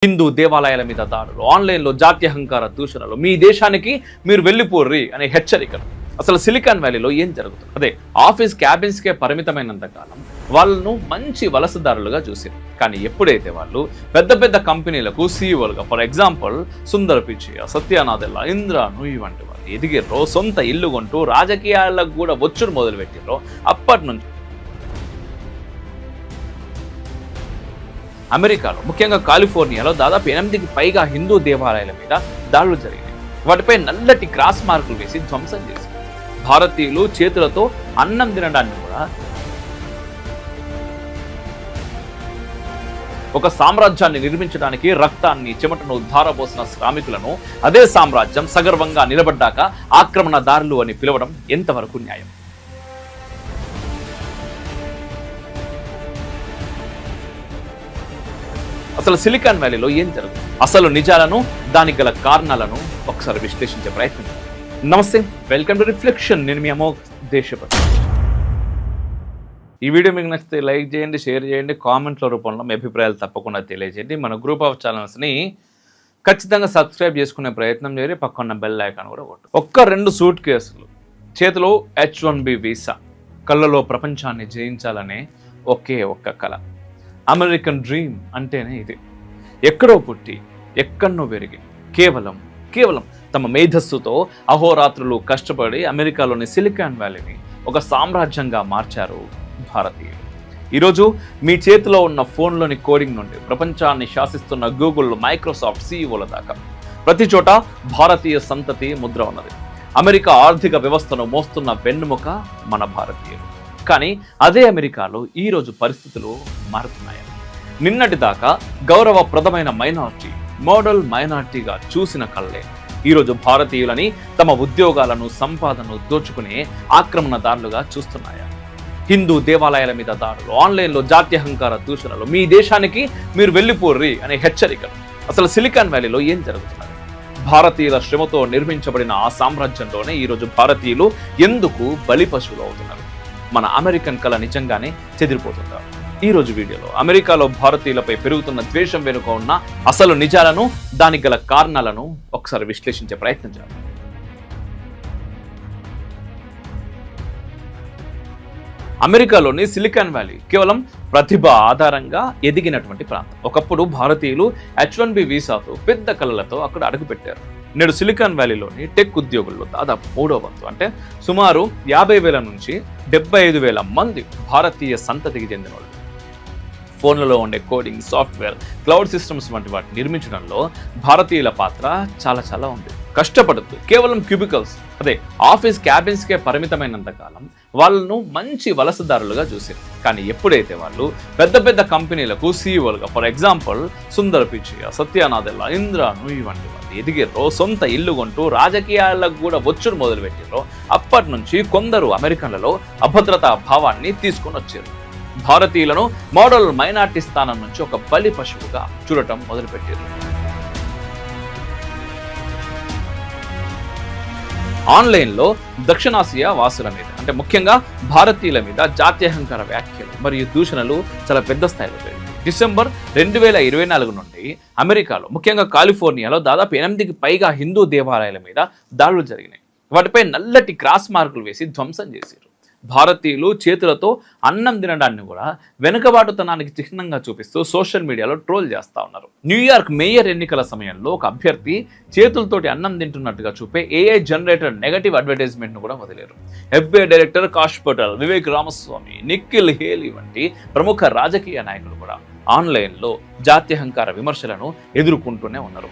హిందూ దేవాలయాల మీద దాడులు, ఆన్లైన్లో జాత్యహంకార దూషణలు, మీ దేశానికి మీరు వెళ్ళిపోర్రి అనే హెచ్చరికలు. అసలు సిలికాన్ వ్యాలీలో ఏం జరుగుతుంది? అదే ఆఫీస్ క్యాబిన్స్కే పరిమితమైనంత కాలం వాళ్ళను మంచి వలసదారులుగా చూసారు. కానీ ఎప్పుడైతే వాళ్ళు పెద్ద పెద్ద కంపెనీలకు సీఈఓలుగా, ఫర్ ఎగ్జాంపుల్ సుందర్ పిచై, సత్యానాదెల్లా, ఇంద్రా నూయి వంటి వాళ్ళు ఎదిగిర్రో, సొంత ఇల్లు కొంటూ రాజకీయాలకు కూడా వచ్చుడు మొదలుపెట్టిర్రో, అప్పటి నుంచి అమెరికాలో ముఖ్యంగా కాలిఫోర్నియాలో దాదాపు 8కి పైగా హిందూ దేవాలయాల మీద దాడులు జరిగినాయి. వాటిపై నల్లటి క్రాస్ మార్కులు వేసి ధ్వంసం చేశారు. భారతీయులు చేతులతో అన్నం తినడాన్ని కూడా ఒక సామ్రాజ్యాన్ని నిర్మించడానికి రక్తాన్ని, చెమటను ధారపోసిన శ్రామికులను అదే సామ్రాజ్యం సగర్వంగా నిలబడ్డాక ఆక్రమణదారులు అని పిలవడం ఎంతవరకు న్యాయం? అసలు సిలికాన్ వ్యాలీలో ఏం జరుగుతుంది? అసలు నిజాలను, దానికి గల కారణాలను ఒకసారి విశ్లేషించే ప్రయత్నం. నమస్తే, వెల్కమ్ టు రిఫ్లెక్షన్. నేను మీ అమోఘ్ దేశపతి. ఈ వీడియో మీకు నచ్చితే లైక్ చేయండి, షేర్ చేయండి, కామెంట్ల రూపంలో మీ అభిప్రాయాలు తప్పకుండా తెలియజేయండి. మన గ్రూప్ ఆఫ్ ఛానల్స్ని ఖచ్చితంగా సబ్స్క్రైబ్ చేసుకునే ప్రయత్నం చేయండి. పక్కన బెల్ ఐకాన్ కూడా కొట్టు. 2 సూట్ కేసులు, చేతిలో H1B వీసా, కళ్ళలో ప్రపంచాన్ని జయించాలనే ఒకే ఒక్క కళ. అమెరికన్ డ్రీమ్ అంటేనే ఇది. ఎక్కడో పుట్టి ఎక్కడనో పెరిగి కేవలం తమ మేధస్సుతో అహోరాత్రులు కష్టపడి అమెరికాలోని సిలికాన్ వ్యాలీని ఒక సామ్రాజ్యంగా మార్చారు భారతీయులు. ఈరోజు మీ చేతిలో ఉన్న ఫోన్లోని కోడింగ్ నుండి ప్రపంచాన్ని శాసిస్తున్న గూగుల్, మైక్రోసాఫ్ట్ సీఈఓల దాకా ప్రతి చోట భారతీయ సంతతి ముద్ర ఉన్నది. అమెరికా ఆర్థిక వ్యవస్థను మోస్తున్న వెన్నుముక మన భారతీయులు. కానీ అదే అమెరికాలో ఈరోజు పరిస్థితులు మారుతున్నాయి. నిన్నటి దాకా గౌరవప్రదమైన మైనారిటీ, మోడల్ మైనారిటీగా చూసిన కళ్ళే ఈరోజు భారతీయులని తమ ఉద్యోగాలను, సంపాదనను దోచుకునే ఆక్రమణదారులుగా చూస్తున్నాయా? హిందూ దేవాలయాల మీద దాడులు, ఆన్లైన్లో జాత్యహంకార దూషణలు, మీ దేశానికి మీరు వెళ్ళిపోర్రి అనే హెచ్చరికలు. అసలు సిలికాన్ వ్యాలీలో ఏం జరుగుతున్నది? భారతీయుల శ్రమతో నిర్మించబడిన ఆ సామ్రాజ్యంలోనే ఈరోజు భారతీయులు ఎందుకు బలి పశువులు అవుతున్నారు? మన అమెరికన్ కళ నిజంగానే చెదిరిపోతుందా? ఈ రోజు వీడియోలో అమెరికాలో భారతీయులపై పెరుగుతున్న ద్వేషం వెనుక ఉన్న అసలు నిజాలను, దానికి గల కారణాలను ఒకసారి విశ్లేషించే ప్రయత్నం చేద్దాం. అమెరికాలోని సిలికాన్ వ్యాలీ కేవలం ప్రతిభ ఆధారంగా ఎదిగినటువంటి ప్రాంతం. ఒకప్పుడు భారతీయులు H1B వీసాతో పెద్ద కళలతో అక్కడ అడుగుపెట్టారు. నేడు సిలికాన్ వ్యాలీలోని టెక్ ఉద్యోగుల్లో దాదాపు 3వ వంతు, అంటే సుమారు 50,000 నుంచి 75,000 మంది భారతీయ సంతతికి చెందిన వాళ్ళు. ఫోన్లలో ఉండే కోడింగ్, సాఫ్ట్వేర్, క్లౌడ్ సిస్టమ్స్ వంటి వాటిని నిర్మించడంలో భారతీయుల పాత్ర చాలా ఉంది. కష్టపడుతూ కేవలం క్యూబికల్స్, అదే ఆఫీస్ క్యాబిన్స్కే పరిమితమైనంత కాలం వాళ్ళను మంచి వలసదారులుగా చూసారు. కానీ ఎప్పుడైతే వాళ్ళు పెద్ద పెద్ద కంపెనీలకు సీఈఓలుగా, ఫర్ ఎగ్జాంపుల్ సుందర్ పిచై, సత్యానాదెల్లా, ఇంద్రా నూయి వంటి వాళ్ళు ఎదిగిర్రో, సొంత ఇల్లు కొంటూ రాజకీయాలకు కూడా వచ్చుడు మొదలుపెట్టిర్రో, అప్పటి నుంచి కొందరు అమెరికన్లలో అభద్రతా భావాన్ని తీసుకొని వచ్చారు. భారతీయులను మోడల్ మైనార్టీ స్థానం నుంచి ఒక బలి పశువుగా చూడటం మొదలుపెట్టారు. ఆన్లైన్లో దక్షిణాసియా వాసుల మీద, అంటే ముఖ్యంగా భారతీయుల మీద జాత్యహంకార వ్యాఖ్యలు మరియు దూషణలు చాలా పెద్ద స్థాయిలో జరిగాయి. డిసెంబర్ 2024 నుండి అమెరికాలో ముఖ్యంగా కాలిఫోర్నియాలో దాదాపు 8కి పైగా హిందూ దేవాలయాల మీద దాడులు జరిగినాయి. వాటిపై నల్లటి క్రాస్ మార్కులు వేసి ధ్వంసం చేశారు. భారతీయులు చేతులతో అన్నం తినడాన్ని కూడా వెనుకబాటుతనానికి చిహ్నంగా చూపిస్తూ సోషల్ మీడియాలో ట్రోల్ చేస్తూ ఉన్నారు. న్యూయార్క్ మేయర్ ఎన్నికల సమయంలో ఒక అభ్యర్థి చేతులతోటి అన్నం తింటున్నట్టుగా చూపే AI జనరేటర్ నెగటివ్ అడ్వర్టైజ్మెంట్ను కూడా వదిలేరు. FBI director Kash Patel, Vivek Ramaswamy, Nikhil Haley వంటి ప్రముఖ రాజకీయ నాయకులు కూడా ఆన్లైన్లో జాత్యహంకార విమర్శలను ఎదుర్కొంటూనే ఉన్నారు.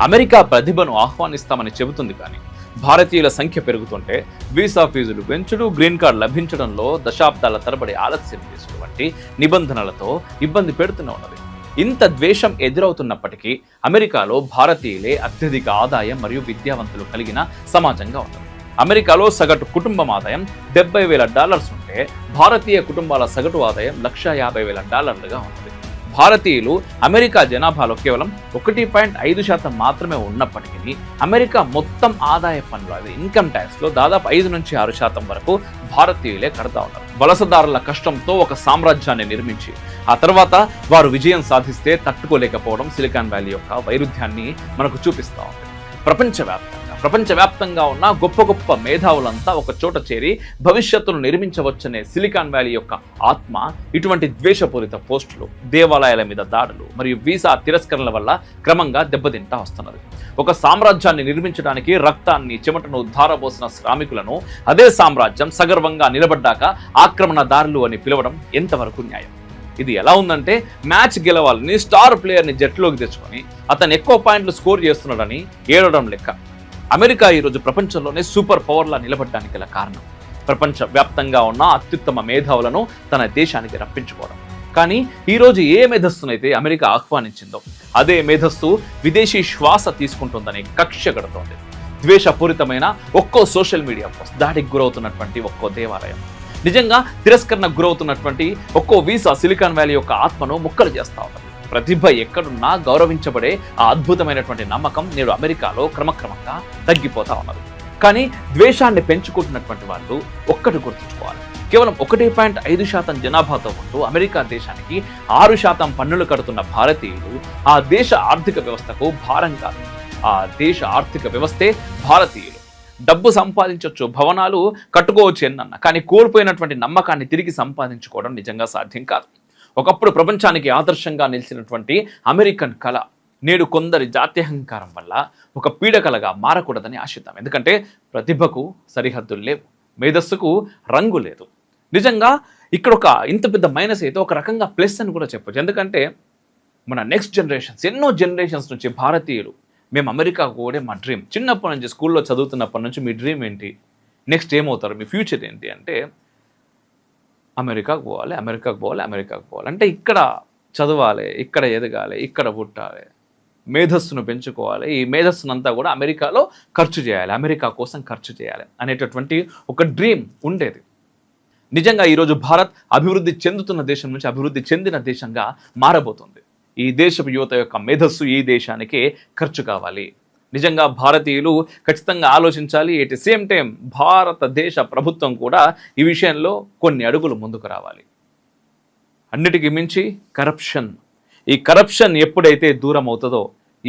అమెరికా ప్రతిభను ఆహ్వానిస్తామని చెబుతుంది, కానీ భారతీయుల సంఖ్య పెరుగుతుంటే వీసా ఫీజులు పెంచుడు, గ్రీన్ కార్డ్ లభించడంలో దశాబ్దాల తరబడి ఆలస్యం చేసుడు వంటి నిబంధనలతో ఇబ్బంది పెడుతూనే ఉన్నది. ఇంత ద్వేషం ఎదురవుతున్నప్పటికీ అమెరికాలో భారతీయులే అత్యధిక ఆదాయం మరియు విద్యావంతులు కలిగిన సమాజంగా ఉన్నారు. అమెరికాలో సగటు కుటుంబం ఆదాయం $70,000 ఉంటే భారతీయ కుటుంబాల సగటు ఆదాయం $150,000గా ఉన్నది. భారతీయులు అమెరికా జనాభాలో కేవలం 1.5% మాత్రమే ఉన్నప్పటికీ అమెరికా మొత్తం ఆదాయ పన్నులు అది ఇన్కమ్ ట్యాక్స్ లో దాదాపు 5-6% వరకు భారతీయులే కడతా ఉన్నారు. వలసదారుల కష్టంతో ఒక సామ్రాజ్యాన్ని నిర్మించి ఆ తర్వాత వారు విజయం సాధిస్తే తట్టుకోలేకపోవడం సిలికాన్ వ్యాలీ యొక్క వైరుధ్యాన్ని మనకు చూపిస్తూ ఉంది. ప్రపంచవ్యాప్తంగా ఉన్న గొప్ప గొప్ప మేధావులంతా ఒక చోట చేరి భవిష్యత్తును నిర్మించవచ్చనే సిలికాన్ వ్యాలీ యొక్క ఆత్మ ఇటువంటి ద్వేషపూరిత పోస్టులు, దేవాలయాల మీద దాడులు మరియు వీసా తిరస్కరణల వల్ల క్రమంగా దెబ్బతింటా వస్తున్నది. ఒక సామ్రాజ్యాన్ని నిర్మించడానికి రక్తాన్ని చెమటను ధారబోసిన శ్రామికులను అదే సామ్రాజ్యం సగర్వంగా నిలబడ్డాక ఆక్రమణదారులు అని పిలవడం ఎంతవరకు న్యాయం? ఇది ఎలా ఉందంటే మ్యాచ్ గెలవాలని స్టార్ ప్లేయర్ని జట్టులోకి తెచ్చుకొని అతను ఎక్కువ పాయింట్లు స్కోర్ చేస్తున్నాడని ఏడవడం లెక్క. అమెరికా ఈరోజు ప్రపంచంలోనే సూపర్ పవర్లా నిలబడడానికి గల కారణం ప్రపంచ వ్యాప్తంగా ఉన్న అత్యుత్తమ మేధావులను తన దేశానికి రప్పించుకోవడం. కానీ ఈరోజు ఏ మేధస్సునైతే అమెరికా ఆహ్వానించిందో అదే మేధస్సు విదేశీ శ్వాస తీసుకుంటుందని కక్ష కడుతోంది. ద్వేషపూరితమైన ఒక్కో సోషల్ మీడియా పోస్ట్, దాడికి గురవుతున్నటువంటి ఒక్కో దేవాలయం, నిజంగా తిరస్కరణకు గురవుతున్నటువంటి ఒక్కో వీసా సిలికాన్ వ్యాలీ యొక్క ఆత్మను ముక్కలు చేస్తా ఉన్నారు. ప్రతిభ ఎక్కడున్నా గౌరవించబడే ఆ అద్భుతమైనటువంటి నమ్మకం నేడు అమెరికాలో క్రమక్రమంగా తగ్గిపోతా ఉన్నది. కానీ ద్వేషాన్ని పెంచుకుంటున్నటువంటి వాళ్ళు ఒక్కటి గుర్తుంచుకోవాలి, కేవలం 1.5% జనాభాతో ఉంటూ అమెరికా దేశానికి 6% పన్నులు కడుతున్న భారతీయులు ఆ దేశ ఆర్థిక వ్యవస్థకు భారం కాదు. ఆ దేశ ఆర్థిక వ్యవస్థే భారతీయులు. డబ్బు సంపాదించవచ్చు, భవనాలు కట్టుకోవచ్చు ఎన్నన్నా, కానీ కోల్పోయినటువంటి నమ్మకాన్ని తిరిగి సంపాదించుకోవడం నిజంగా సాధ్యం కాదు. ఒకప్పుడు ప్రపంచానికి ఆదర్శంగా నిలిచినటువంటి అమెరికన్ కళ నేడు కొందరి జాత్యహంకారం వల్ల ఒక పీడకలగా మారకూడదని ఆశిద్దాం. ఎందుకంటే ప్రతిభకు సరిహద్దులు లేవు, మేధస్సుకు రంగు లేదు. నిజంగా ఇక్కడ ఒక ఇంత పెద్ద మైనస్ అయితే ఒక రకంగా ప్లస్ అని కూడా చెప్పొచ్చు. ఎందుకంటే మన నెక్స్ట్ జనరేషన్స్, ఎన్నో జనరేషన్స్ నుంచి భారతీయులు మేము అమెరికాకు కూడా మా డ్రీమ్, చిన్నప్పటి నుంచి స్కూల్లో చదువుతున్నప్పటి నుంచి మీ డ్రీమ్ ఏంటి, నెక్స్ట్ ఏమవుతారు, మీ ఫ్యూచర్ ఏంటి అంటే అమెరికాకు పోవాలి అంటే ఇక్కడ చదవాలి, ఇక్కడ ఎదగాలి, ఇక్కడ పుట్టాలి, మేధస్సును పెంచుకోవాలి, ఈ మేధస్సునంతా కూడా అమెరికాలో ఖర్చు చేయాలి, అమెరికా కోసం ఖర్చు చేయాలి అనేటటువంటి ఒక డ్రీమ్ ఉండేది. నిజంగా ఈరోజు భారత్ అభివృద్ధి చెందుతున్న దేశం నుంచి అభివృద్ధి చెందిన దేశంగా మారబోతుంది. ఈ దేశపు యువత యొక్క మేధస్సు ఈ దేశానికే ఖర్చు కావాలి. నిజంగా భారతీయులు ఖచ్చితంగా ఆలోచించాలి. ఎట్ ది సేమ్ టైం భారతదేశ ప్రభుత్వం కూడా ఈ విషయంలో కొన్ని అడుగులు ముందుకు రావాలి. అన్నిటికీ మించి కరప్షన్. ఈ కరప్షన్ ఎప్పుడైతే దూరం అవుతుందో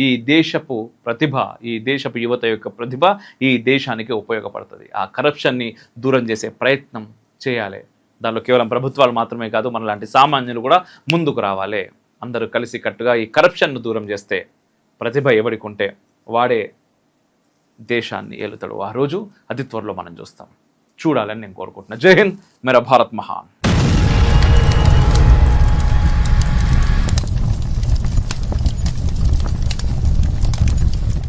ఈ దేశపు ప్రతిభ, ఈ దేశపు యువత యొక్క ప్రతిభ ఈ దేశానికి ఉపయోగపడుతుంది. ఆ కరప్షన్ని దూరం చేసే ప్రయత్నం చేయాలి. దానిలో కేవలం ప్రభుత్వాలు మాత్రమే కాదు, మనలాంటి సామాన్యులు కూడా ముందుకు రావాలి. అందరూ కలిసి కట్టుగా ఈ కరప్షన్ను దూరం చేస్తే ప్రతిభ ఎవరికి ఉంటే వాడే దేశాన్ని ఏలుతాడు. ఆ రోజు అతి త్వరలో మనం చూస్తాం. చూడాలని నేను కోరుకుంటున్నా. జై హింద్, మేరా భారత్ మహాన్.